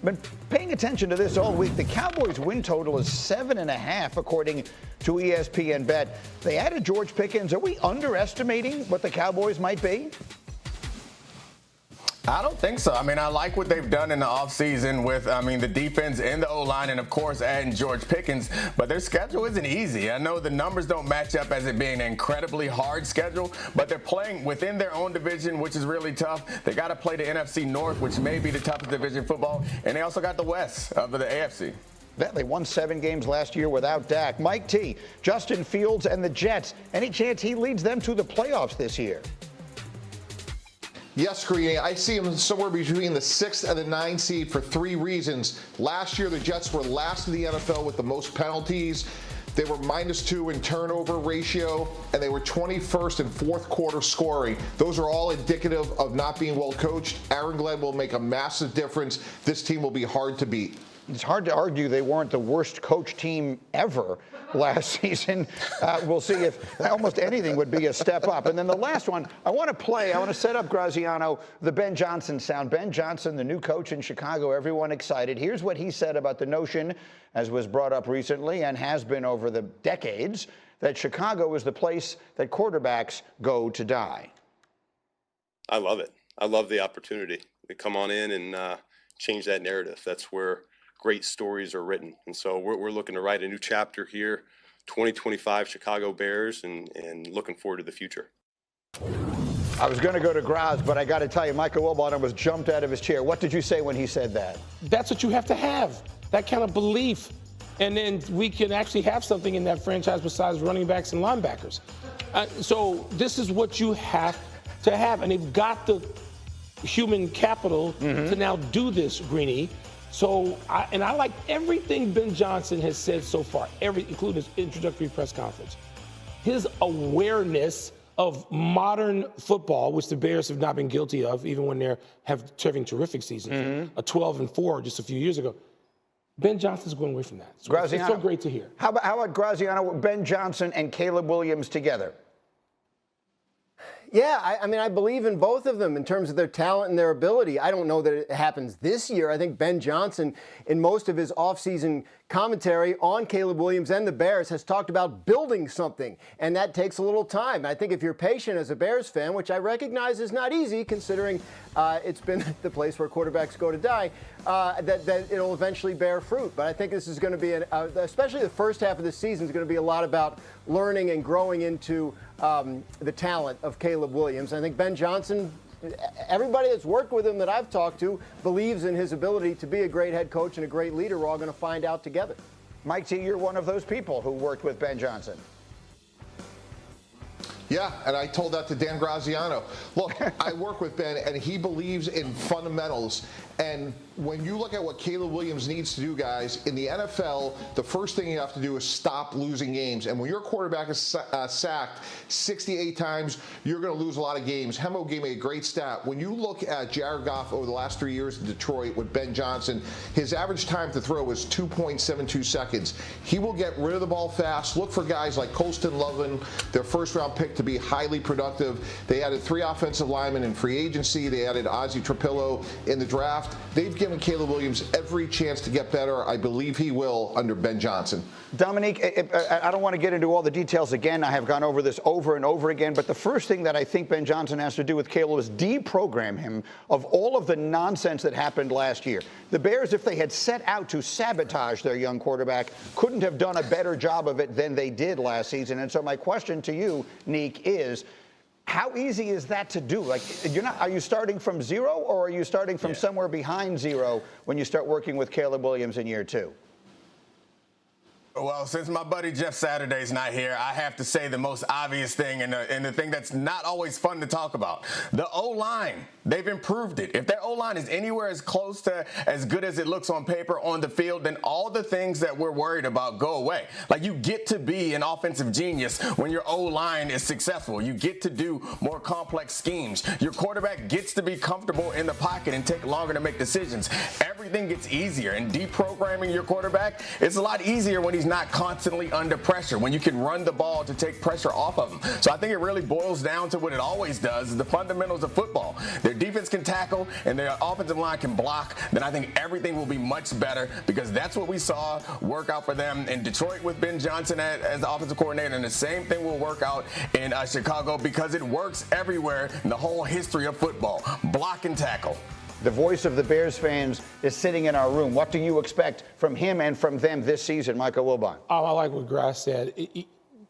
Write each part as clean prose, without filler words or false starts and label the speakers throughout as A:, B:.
A: Been paying attention to this all week. The Cowboys' win total is 7.5, according to ESPN Bet. They added George Pickens. Are we underestimating what the Cowboys might be?
B: I don't think so. I mean, I like what they've done in the offseason with, the defense and the O-line and, of course, adding George Pickens. But their schedule isn't easy. I know the numbers don't match up as it being an incredibly hard schedule, but they're playing within their own division, which is really tough. They got to play the NFC North, which may be the toughest division in football. And they also got the West of the AFC.
A: They won 7 games last year without Dak. Mike T, Justin Fields and the Jets. Any chance he leads them to the playoffs this year?
C: Yes, Greeny. I see him somewhere between the 6th and the 9th seed for 3 reasons. Last year, the Jets were last in the NFL with the most penalties. They were -2 in turnover ratio, and they were 21st in fourth quarter scoring. Those are all indicative of not being well coached. Aaron Glenn will make a massive difference. This team will be hard to beat.
A: It's hard to argue they weren't the worst coach team ever last season. We'll see if almost anything would be a step up. And then the last one, I want to set up, Graziano, the Ben Johnson sound. Ben Johnson, the new coach in Chicago, everyone excited. Here's what he said about the notion, as was brought up recently and has been over the decades, that Chicago is the place that quarterbacks go to die.
D: I love it. I love the opportunity to come on in and change that narrative. That's where great stories are written. And so we're looking to write a new chapter here, 2025 Chicago Bears, and looking forward to the future.
A: I was going to go to Graz, but I got to tell you, Michael Wilbon was jumped out of his chair. What did you say when he said that?
E: That's what you have to have, that kind of belief. And then we can actually have something in that franchise besides running backs and linebackers. So this is what you have to have. And they've got the human capital to now do this, Greeny. So, I like everything Ben Johnson has said so far, including his introductory press conference. His awareness of modern football, which the Bears have not been guilty of, even when they're having terrific seasons, a 12-4 just a few years ago. Ben Johnson's going away from that. So it's so great to hear.
A: How about Graziano, Ben Johnson and Caleb Williams together?
F: Yeah, I believe in both of them in terms of their talent and their ability. I don't know that it happens this year. I think Ben Johnson, in most of his offseason commentary on Caleb Williams and the Bears, has talked about building something, and that takes a little time. I think if you're patient as a Bears fan, which I recognize is not easy considering it's been the place where quarterbacks go to die, that it'll eventually bear fruit. But I think this is going to be, especially the first half of the season, is going to be a lot about learning and growing into the talent of Caleb Williams. I think Ben Johnson, everybody that's worked with him that I've talked to, believes in his ability to be a great head coach and a great leader. We're all going to find out together.
A: Mike T, you're one of those people who worked with Ben Johnson.
C: Yeah, and I told that to Dan Graziano. Look, I work with Ben, and he believes in fundamentals. And when you look at what Caleb Williams needs to do, guys, in the NFL, the first thing you have to do is stop losing games. And when your quarterback is sacked 68 times, you're going to lose a lot of games. Hemo gave me a great stat. When you look at Jared Goff over the last 3 years in Detroit with Ben Johnson, his average time to throw was 2.72 seconds. He will get rid of the ball fast. Look for guys like Colston Loveland, their first-round pick, to be highly productive. They added 3 offensive linemen in free agency. They added Ozzie Trapillo in the draft. They've given Caleb Williams every chance to get better. I believe he will under Ben Johnson.
A: Dominique, I don't want to get into all the details again. I have gone over this over and over again. But the first thing that I think Ben Johnson has to do with Caleb is deprogram him of all of the nonsense that happened last year. The Bears, if they had set out to sabotage their young quarterback, couldn't have done a better job of it than they did last season. And so my question to you, Neek, is how easy is that to do? Like, are you starting from zero, or are you starting from somewhere behind zero when you start working with Caleb Williams in year 2?
B: Well, since my buddy Jeff Saturday's not here, I have to say the most obvious thing and the thing that's not always fun to talk about. The O-line, they've improved it. If their O-line is anywhere as close to as good as it looks on paper on the field, then all the things that we're worried about go away. Like, you get to be an offensive genius when your O-line is successful. You get to do more complex schemes. Your quarterback gets to be comfortable in the pocket and take longer to make decisions. Everything gets easier, and deprogramming your quarterback, it's a lot easier when he's not constantly under pressure, when you can run the ball to take pressure off of him. So I think it really boils down to what it always does, is the fundamentals of football. They're their defense can tackle, and their offensive line can block, then I think everything will be much better, because that's what we saw work out for them in Detroit with Ben Johnson as the offensive coordinator, and the same thing will work out in Chicago, because it works everywhere in the whole history of football. Block and tackle.
A: The voice of the Bears fans is sitting in our room. What do you expect from him and from them this season, Michael Wilbon?
E: Oh, I like what Grass said.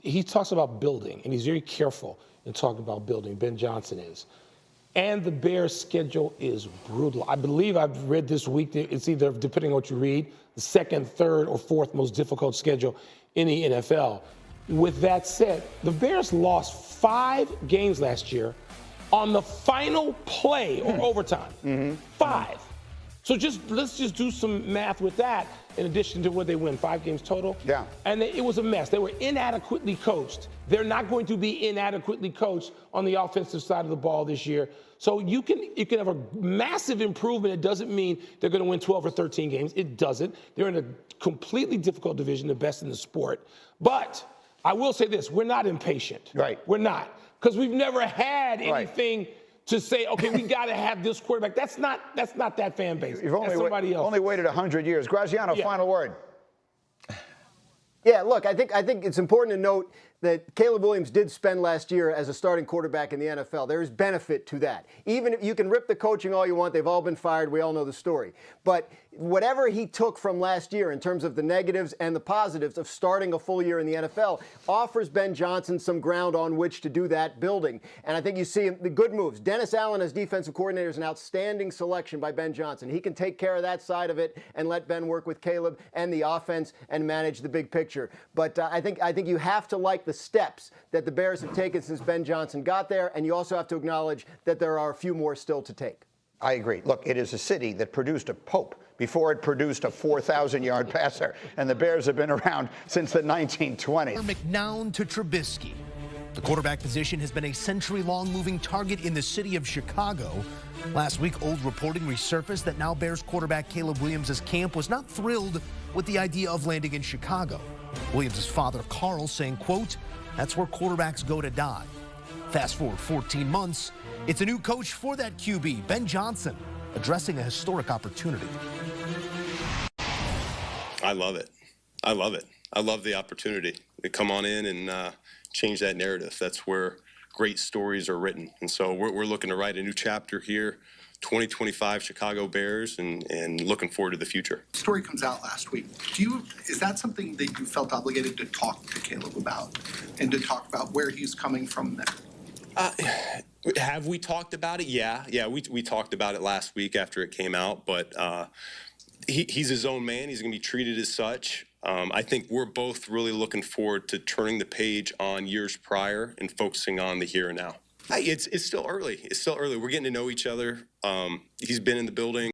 E: He talks about building, and he's very careful in talking about building. Ben Johnson is. And the Bears' schedule is brutal. I believe I've read this week that it's either, depending on what you read, the second, third, or fourth most difficult schedule in the NFL. With that said, the Bears lost 5 games last year on the final play or overtime. 5. So let's just do some math with that, in addition to what they win, 5 games total.
A: Yeah.
E: And it was a mess. They were inadequately coached. They're not going to be inadequately coached on the offensive side of the ball this year. So you can have a massive improvement. It doesn't mean they're going to win 12 or 13 games. It doesn't. They're in a completely difficult division, the best in the sport. But I will say this, we're not impatient.
A: Right.
E: We're not. Because we've never had anything to say, okay, we got to have this quarterback. That's not that fan base.
A: You've only waited 100 years. Graziano, final word.
F: Yeah, look, I think it's important to note that Caleb Williams did spend last year as a starting quarterback in the NFL. There is benefit to that. Even if you can rip the coaching all you want, they've all been fired. We all know the story. But whatever he took from last year in terms of the negatives and the positives of starting a full year in the NFL offers Ben Johnson some ground on which to do that building. And I think you see the good moves. Dennis Allen as defensive coordinator is an outstanding selection by Ben Johnson. He can take care of that side of it and let Ben work with Caleb and the offense and manage the big picture. But I think you have to like the steps that the Bears have taken since Ben Johnson got there, and you also have to acknowledge that there are a few more still to take.
A: I agree. Look, it is a city that produced a pope before it produced a 4,000-yard passer, and the Bears have been around since the 1920s.
G: McNown to Trubisky. The quarterback position has been a century-long moving target in the city of Chicago. Last week, old reporting resurfaced that now Bears quarterback Caleb Williams' camp was not thrilled with the idea of landing in Chicago. Williams' father, Carl, saying, quote, "That's where quarterbacks go to die." Fast forward 14 months, it's a new coach for that QB, Ben Johnson, addressing a historic opportunity.
D: I love it. I love it. I love the opportunity to come on in and change that narrative. That's where great stories are written. And so we're looking to write a new chapter here, 2025 Chicago Bears, and looking forward to the future.
H: The story comes out last week. Is that something that you felt obligated to talk to Caleb about and to talk about where he's coming from there?
D: Have we talked about it? Yeah, we talked about it last week after it came out, but he's his own man. He's going to be treated as such. I think we're both really looking forward to turning the page on years prior and focusing on the here and now. It's still early. It's still early. We're getting to know each other. He's been in the building